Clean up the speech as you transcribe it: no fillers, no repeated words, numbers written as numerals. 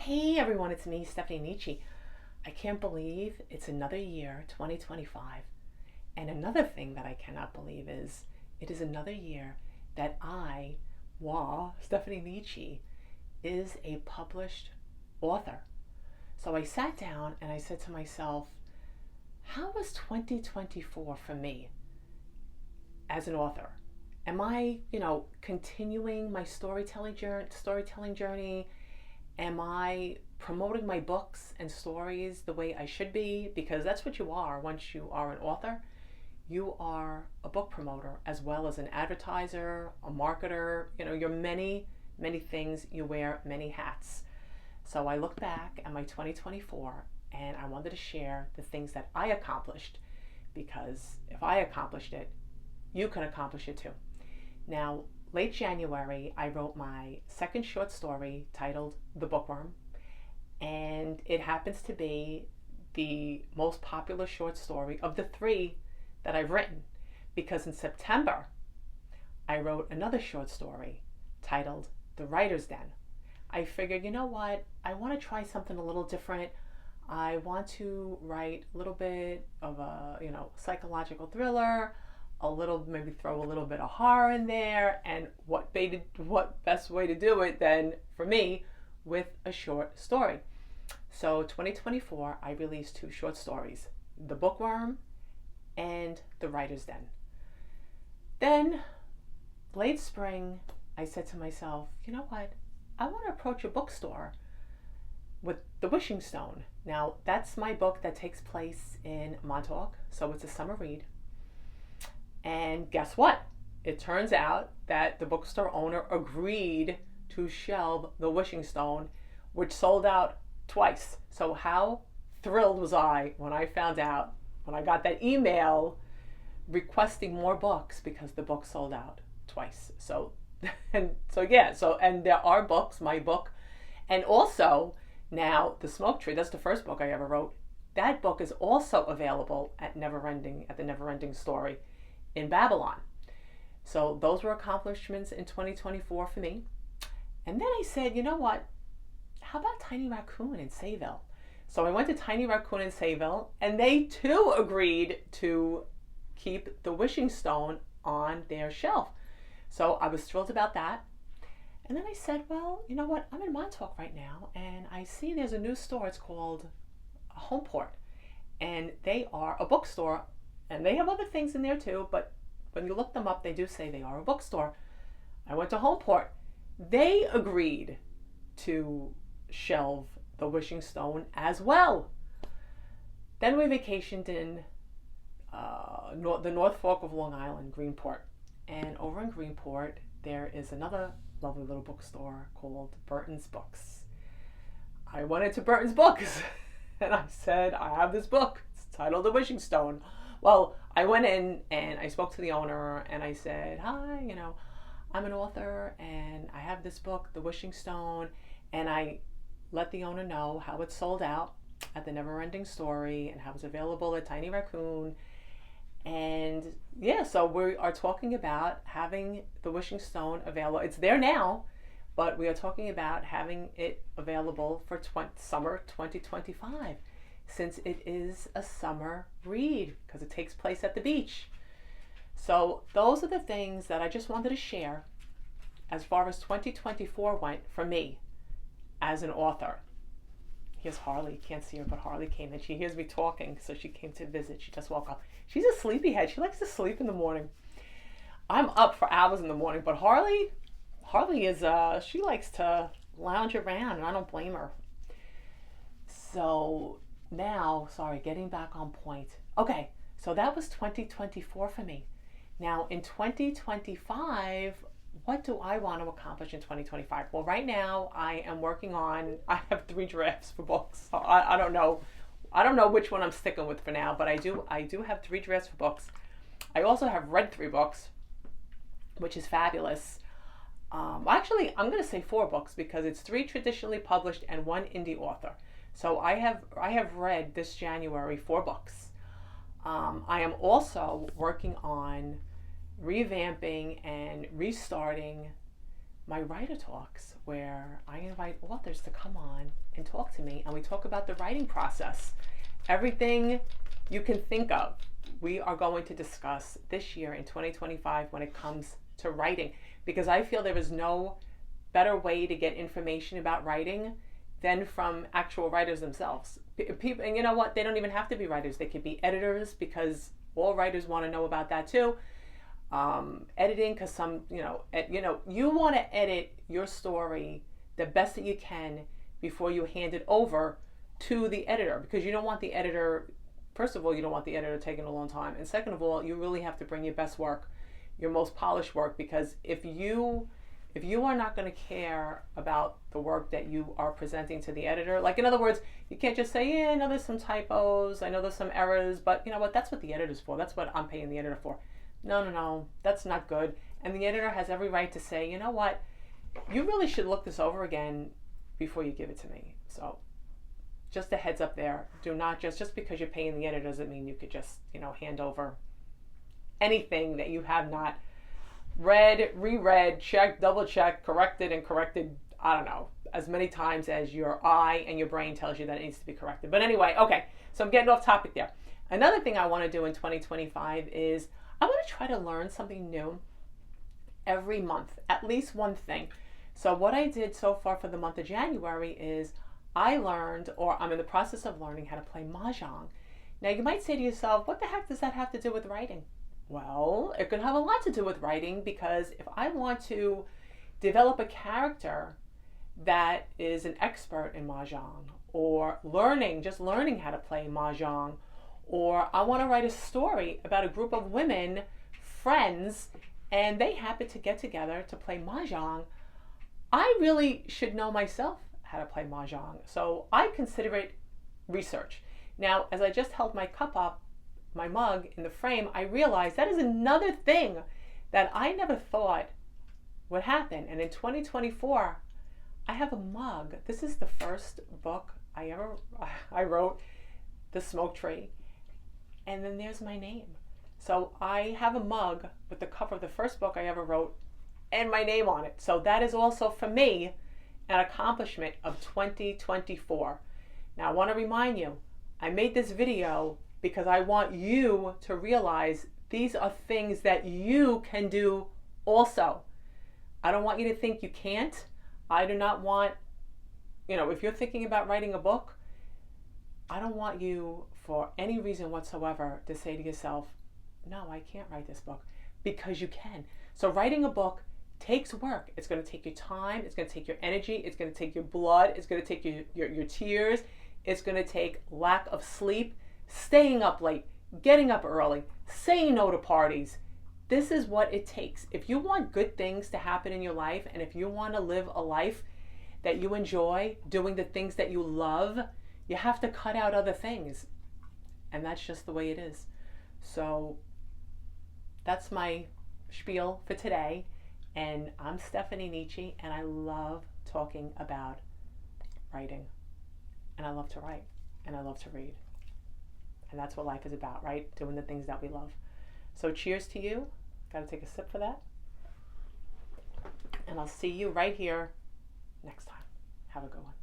Hey everyone, it's me, Stephanie Nietzsche. I can't believe it's another year, 2025. And another thing that I cannot believe is it is another year that Stephanie Nietzsche, is a published author. So I sat down and I said to myself, how was 2024 for me as an author? Am I, continuing my storytelling journey? Am I promoting my books and stories the way I should be? Because that's what you are once you are an author. You are a book promoter as well as an advertiser, a marketer. You're many, many things. You wear many hats. So I look back at my 2024 and I wanted to share the things that I accomplished, because if I accomplished it, you can accomplish it too. Now, late January, I wrote my second short story titled The Bookworm, and it happens to be the most popular short story of the three that I've written, because in September, I wrote another short story titled The Writer's Den. I figured, you know what, I want to try something a little different. I want to write a little bit of a, psychological thriller, maybe throw a little bit of horror in there, and what best way to do it than for me with a short story. So 2024, I released two short stories, The Bookworm and The Writer's Den. Then, late spring, I said to myself, you know what, I want to approach a bookstore with The Wishing Stone. Now, that's my book that takes place in Montauk, so it's a summer read. And guess what? It turns out that the bookstore owner agreed to shelve The Wishing Stone, which sold out twice. So how thrilled was I when I got that email requesting more books because the book sold out twice. And there are books, my book, and also now The Smoke Tree. That's the first book I ever wrote. That book is also available at the Neverending Story in Babylon. So those were accomplishments in 2024 for me. And then I said, you know what? How about Tiny Raccoon in Sayville? So I went to Tiny Raccoon in Sayville, and they too agreed to keep The Wishing Stone on their shelf. So I was thrilled about that. And then I said, well, you know what? I'm in Montauk right now, and I see there's a new store. It's called Homeport. And they are a bookstore, and they have other things in there too, but when you look them up, they do say they are a bookstore. I went to Homeport. They agreed to shelve The Wishing Stone as well. Then we vacationed in the North Fork of Long Island, Greenport. And over in Greenport, there is another lovely little bookstore called Burton's Books. I went into Burton's Books and I said, I have this book. It's titled The Wishing Stone. Well, I went in and I spoke to the owner and I said, hi, I'm an author and I have this book, The Wishing Stone. And I let the owner know how it sold out at the Neverending Story and how it's available at Tiny Raccoon. And so we are talking about having The Wishing Stone available. It's there now, but we are talking about having it available for summer 2025, since it is a summer read, because it takes place at the beach. So those are the things that I just wanted to share as far as 2024 went for me as an author. Here's Harley. You can't see her, but Harley came in. She hears me talking, so she came to visit. She just woke up. She's a sleepyhead. She likes to sleep in the morning. I'm up for hours in the morning, but Harley is, she likes to lounge around, and I don't blame her. So now, getting back on point. Okay, so that was 2024 for me. Now, in 2025, what do I want to accomplish in 2025? Well, right now I have 3 drafts for books. So I don't know which one I'm sticking with for now, but I do have 3 drafts for books. I also have read 3 books, which is fabulous. Actually, I'm going to say 4 books because it's 3 traditionally published and 1 indie author. So I have read this January 4 books. I am also working on revamping and restarting my writer talks, where I invite authors to come on and talk to me, and we talk about the writing process. Everything you can think of, we are going to discuss this year in 2025 when it comes to writing, because I feel there is no better way to get information about writing than from actual writers themselves. People, and you know what? They don't even have to be writers. They could be editors, because all writers want to know about that too. Editing, because you want to edit your story the best that you can before you hand it over to the editor, because you don't want the editor, first of all, you don't want the editor taking a long time, and second of all, you really have to bring your best work, your most polished work, because if you are not going to care about the work that you are presenting to the editor, like in other words, you can't just say, yeah, I know there's some typos, I know there's some errors, but you know what, that's what the editor's for, that's what I'm paying the editor for. No, that's not good. And the editor has every right to say, you know what, you really should look this over again before you give it to me. So just a heads up there. Do not just because you're paying the editor doesn't mean you could just, hand over anything that you have not read, reread, checked, double checked, corrected, I don't know, as many times as your eye and your brain tells you that it needs to be corrected. But anyway, okay, so I'm getting off topic there. Another thing I want to do in 2025 is I want to try to learn something new every month, at least one thing. So what I did so far for the month of January is I learned, or I'm in the process of learning, how to play Mahjong. Now you might say to yourself, what the heck does that have to do with writing? Well, it could have a lot to do with writing, because if I want to develop a character that is an expert in Mahjong, or just learning how to play Mahjong, or I want to write a story about a group of women, friends, and they happen to get together to play Mahjong, I really should know myself how to play Mahjong. So I consider it research. Now, as I just held my cup up, my mug in the frame, I realized that is another thing that I never thought would happen. And in 2024, I have a mug. This is the first book I wrote, The Smoke Tree. And then there's my name. So I have a mug with the cover of the first book I ever wrote and my name on it. So that is also, for me, an accomplishment of 2024. Now I want to remind you, I made this video because I want you to realize these are things that you can do also. I don't want you to think you can't. I do not want, if you're thinking about writing a book, I don't want you for any reason whatsoever to say to yourself, no, I can't write this book, because you can. So writing a book takes work. It's going to take your time. It's going to take your energy. It's going to take your blood. It's going to take your tears. It's going to take lack of sleep, staying up late, getting up early, saying no to parties. This is what it takes. If you want good things to happen in your life, and if you want to live a life that you enjoy, doing the things that you love, you have to cut out other things. And that's just the way it is. So that's my spiel for today. And I'm Stephanie Nietzsche, and I love talking about writing. And I love to write, and I love to read. And that's what life is about, right? Doing the things that we love. So cheers to you. Got to take a sip for that. And I'll see you right here next time. Have a good one.